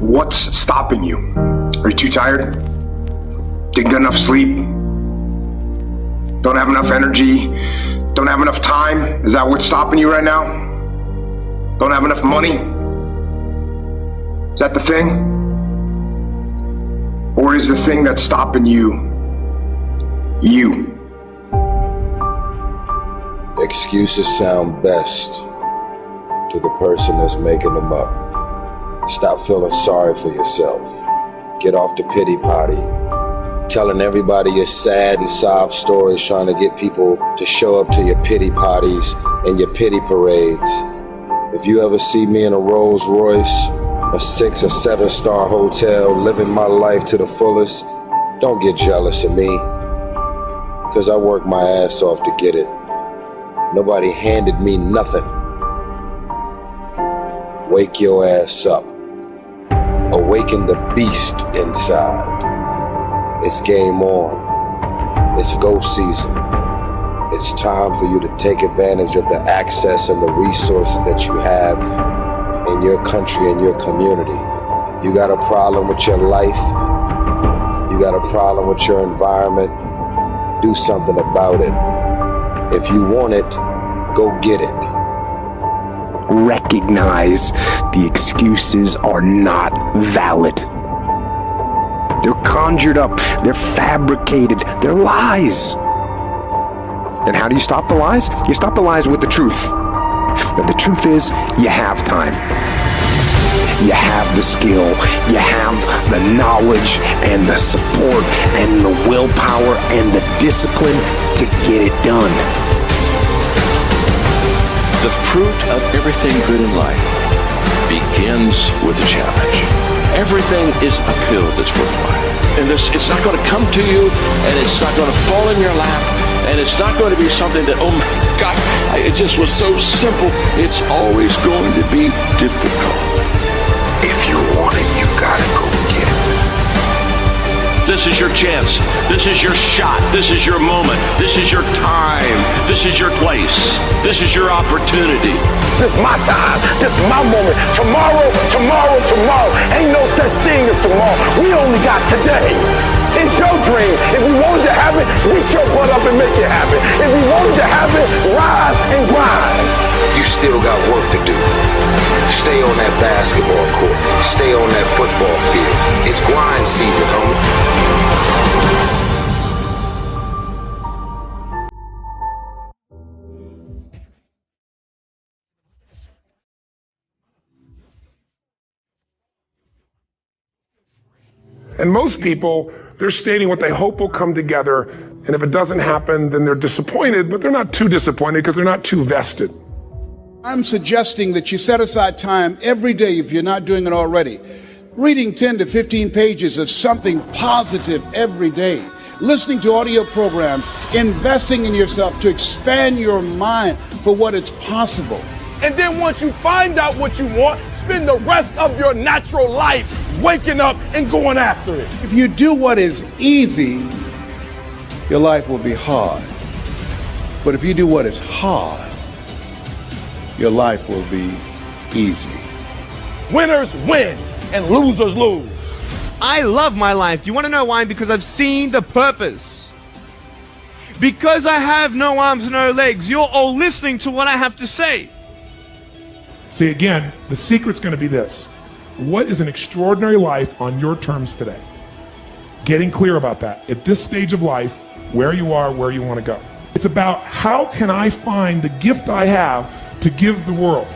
What's stopping you? Are you too tired? Didn't get enough sleep? Don't have enough energy? Don't have enough time? Is that what's stopping you right now? Don't have enough money? Is that the thing? Or is the thing that's stopping you, you? Excuses sound best to the person that's making them up. Stop feeling sorry for yourself. Get off the pity potty. Telling everybody your sad and sob stories, trying to get people to show up to your pity potties and your pity parades. If you ever see me in a Rolls Royce, a 6 or 7 star hotel, living my life to the fullest, don't get jealous of me, because I worked my ass off to get it. Nobody handed me nothing. Wake your ass up. Awaken the beast inside. It's game on. It's go season. It's time for you to take advantage of the access and the resources that you have in your country and your community. You got a problem with your life. You got a problem with your environment. Do something about it. If you want it, go get it. Recognize the excuses are not valid. They're conjured up, they're fabricated, they're lies. And how do you stop the lies? You stop the lies with the truth. And the truth is, you have time. You have the skill, you have the knowledge and the support and the willpower and the discipline to get it done. The fruit of everything good in life begins with a challenge. Everything is uphill that's worthwhile. And it's not going to come to you, and it's not going to fall in your lap, and it's not going to be something that, oh my God, it just was so simple. It's always going to be difficult. If you want it, you gotta go get it. This is your chance. This is your shot. This is your moment. This is your time. This is your place. This is your opportunity. This is my time. This is my moment. Tomorrow, tomorrow, tomorrow. Ain't no such thing as tomorrow. We only got today. It's your dream. If you wanted to have it, reach your butt up and make it happen. If you wanted to have it, rise and grind. You still got work to do. Stay on that basketball court. Stay on that football field. It's grind season, homie. And most people, they're stating what they hope will come together, and if it doesn't happen, then they're disappointed, but they're not too disappointed because they're not too vested. I'm suggesting that you set aside time every day, if you're not doing it already, reading 10 to 15 pages of something positive every day, listening to audio programs, investing in yourself to expand your mind for what is possible. And then once you find out what you want, spend the rest of your natural life waking up and going after it. If you do what is easy, your life will be hard. But if you do what is hard, your life will be easy. Winners win and losers lose. I love my life. Do you want to know why? Because I've seen the purpose. Because I have no arms, no legs. You're all listening to what I have to say. See, again, the secret's going to be this. What is an extraordinary life on your terms today? Getting clear about that. At this stage of life, where you are, where you want to go. It's about how can I find the gift I have to give the world?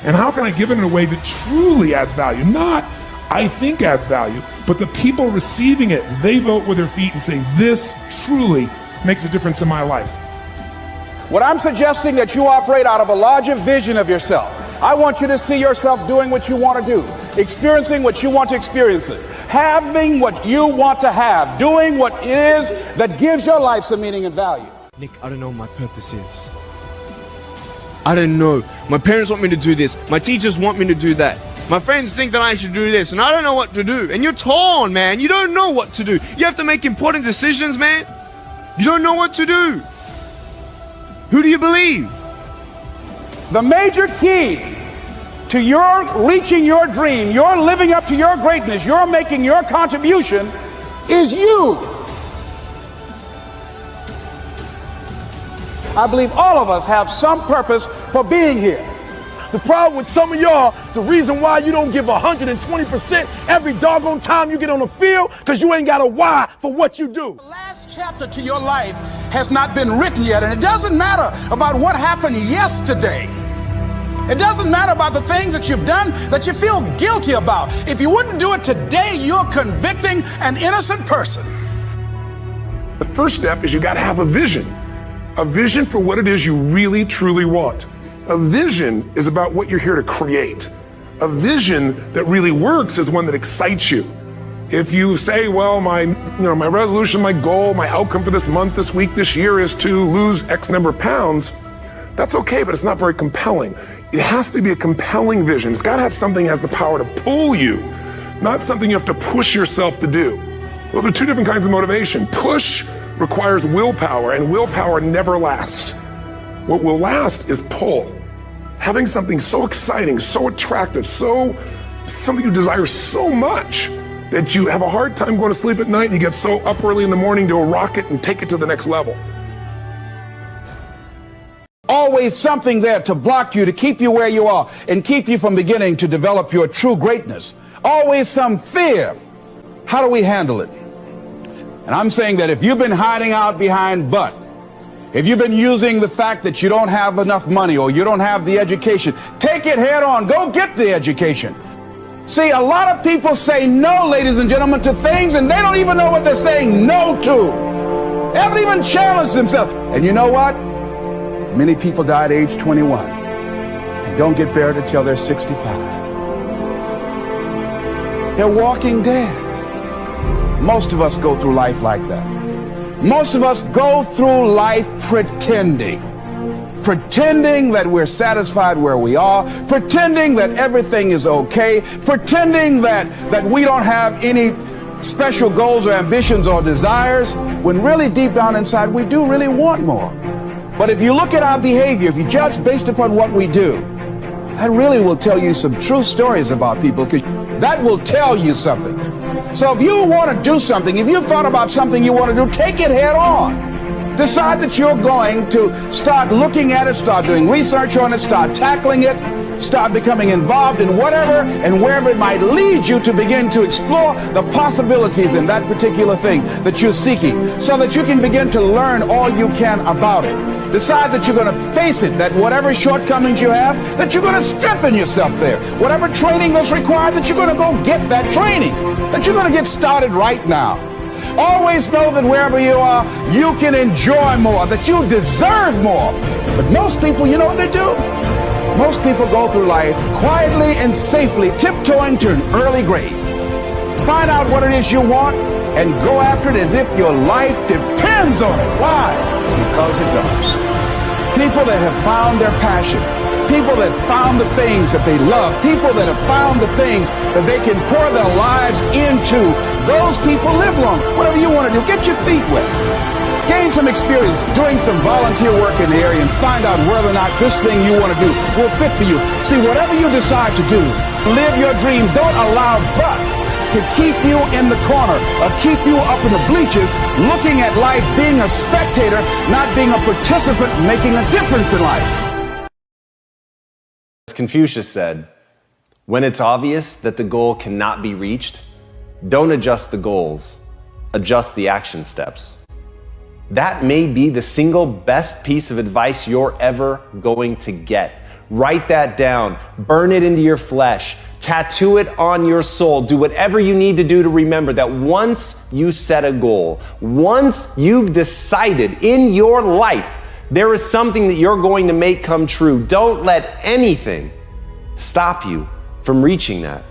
And how can I give it in a way that truly adds value? Not, I think adds value, but the people receiving it, they vote with their feet and say, this truly makes a difference in my life. What I'm suggesting that you operate out of a larger vision of yourself. I want you to see yourself doing what you want to do, experiencing what you want to experience, having what you want to have, doing what it is that gives your life some meaning and value. Nick, I don't know what my purpose is. I don't know. My parents want me to do this. My teachers want me to do that. My friends think that I should do this, and I don't know what to do. And you're torn, man. You don't know what to do. You have to make important decisions, man. You don't know what to do. Who do you believe? The major key to your reaching your dream, your living up to your greatness, your making your contribution is you. I believe all of us have some purpose for being here. The problem with some of y'all, the reason why you don't give 120% every doggone time you get on the field, because you ain't got a why for what you do. The last chapter to your life has not been written yet, and it doesn't matter about what happened yesterday. It doesn't matter about the things that you've done that you feel guilty about. If you wouldn't do it today, you're convicting an innocent person. The first step is you got to have a vision for what it is you really, truly want. A vision is about what you're here to create. A vision that really works is one that excites you. If you say, well, my resolution, my goal, my outcome for this month, this week, this year is to lose X number of pounds, that's okay, but it's not very compelling. It has to be a compelling vision. It's got to have something that has the power to pull you, not something you have to push yourself to do. Those are two different kinds of motivation. Push requires willpower, and willpower never lasts. What will last is pull. Having something so exciting, so attractive, something you desire so much that you have a hard time going to sleep at night and you get so up early in the morning to rock it and take it to the next level. Always something there to block you, to keep you where you are, and keep you from beginning to develop your true greatness. Always some fear. How do we handle it? And I'm saying that if you've been hiding out behind but, if you've been using the fact that you don't have enough money or you don't have the education, take it head on. Go get the education. See, a lot of people say no, ladies and gentlemen, to things, and they don't even know what they're saying no to. They haven't even challenged themselves. And you know what? Many people die at age 21 and don't get buried until they're 65. They're walking dead. Most of us go through life like that. Most of us go through life pretending that we're satisfied where we are, pretending that everything is okay, pretending that we don't have any special goals or ambitions or desires, when really deep down inside we do really want more. But if you look at our behavior, if you judge based upon what we do, that really will tell you some true stories about people, because that will tell you something. So if you want to do something, if you've thought about something you want to do, take it head on. Decide that you're going to start looking at it, start doing research on it, start tackling it, start becoming involved in whatever and wherever it might lead you, to begin to explore the possibilities in that particular thing that you're seeking, so that you can begin to learn all you can about it. Decide that you're going to face it, that whatever shortcomings you have, that you're going to strengthen yourself there. Whatever training that's required, that you're going to go get that training, that you're going to get started right now. Always know that wherever you are, you can enjoy more, that you deserve more. But most people, you know what they do? Most people go through life quietly and safely, tiptoeing to an early grave. Find out what it is you want and go after it as if your life depends on it. Why? Because it does. People that have found their passion, people that found the things that they love, people that have found the things that they can pour their lives into, those people live long. Whatever you want to do, get your feet wet. Gain some experience doing some volunteer work in the area and find out whether or not this thing you want to do will fit for you. See, whatever you decide to do, live your dream. Don't allow but to keep you in the corner, or keep you up in the bleachers, looking at life, being a spectator, not being a participant, making a difference in life. As Confucius said, when it's obvious that the goal cannot be reached, don't adjust the goals, adjust the action steps. That may be the single best piece of advice you're ever going to get. Write that down, burn it into your flesh, tattoo it on your soul, do whatever you need to do to remember that once you set a goal, once you've decided in your life there is something that you're going to make come true, don't let anything stop you from reaching that.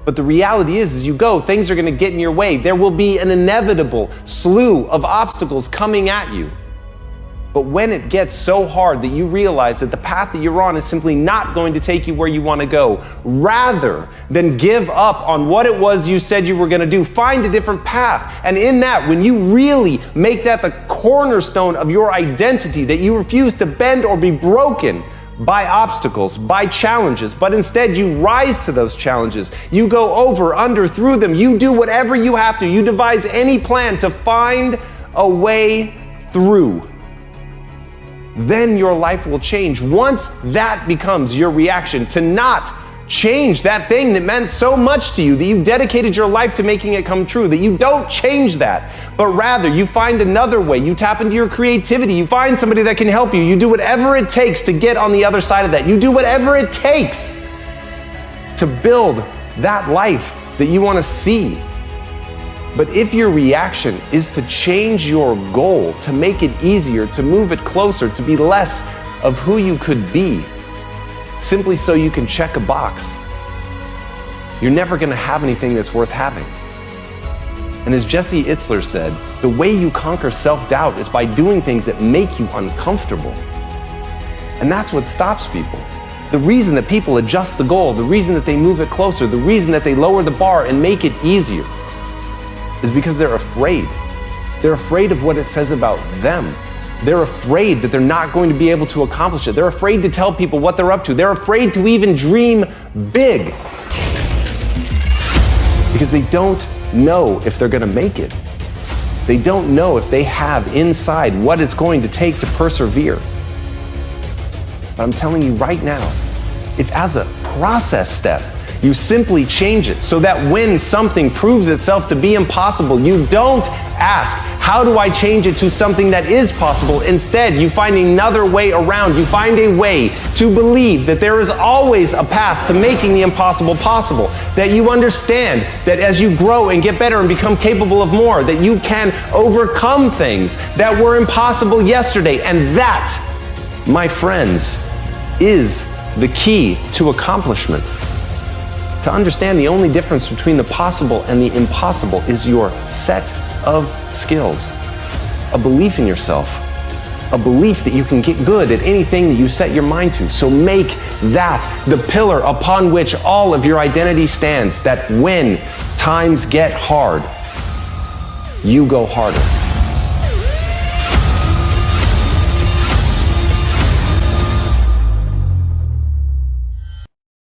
But the reality is, as you go, things are going to get in your way. There will be an inevitable slew of obstacles coming at you. But when it gets so hard that you realize that the path that you're on is simply not going to take you where you want to go, rather than give up on what it was you said you were going to do, find a different path. And in that, when you really make that the cornerstone of your identity, that you refuse to bend or be broken by obstacles, by challenges, but instead you rise to those challenges. You go over, under, through them. You do whatever you have to. You devise any plan to find a way through. Then your life will change. Once that becomes your reaction, to not change that thing that meant so much to you, that you dedicated your life to making it come true, that you don't change that, but rather you find another way. You tap into your creativity. You find somebody that can help you. You do whatever it takes to get on the other side of that. You do whatever it takes to build that life that you want to see. But if your reaction is to change your goal, to make it easier, to move it closer, to be less of who you could be, simply so you can check a box, you're never going to have anything that's worth having. And as Jesse Itzler said, the way you conquer self-doubt is by doing things that make you uncomfortable. And that's what stops people. The reason that people adjust the goal, the reason that they move it closer, the reason that they lower the bar and make it easier is because they're afraid. They're afraid of what it says about them. They're afraid that they're not going to be able to accomplish it. They're afraid to tell people what they're up to. They're afraid to even dream big because they don't know if they're going to make it. They don't know if they have inside what it's going to take to persevere. But I'm telling you right now, if as a process step, you simply change it so that when something proves itself to be impossible, you don't ask, how do I change it to something that is possible? Instead, you find another way around. You find a way to believe that there is always a path to making the impossible possible. That you understand that as you grow and get better and become capable of more, that you can overcome things that were impossible yesterday. And that, my friends, is the key to accomplishment. To understand the only difference between the possible and the impossible is your set of skills, a belief in yourself, a belief that you can get good at anything that you set your mind to. So make that the pillar upon which all of your identity stands, that when times get hard, you go harder.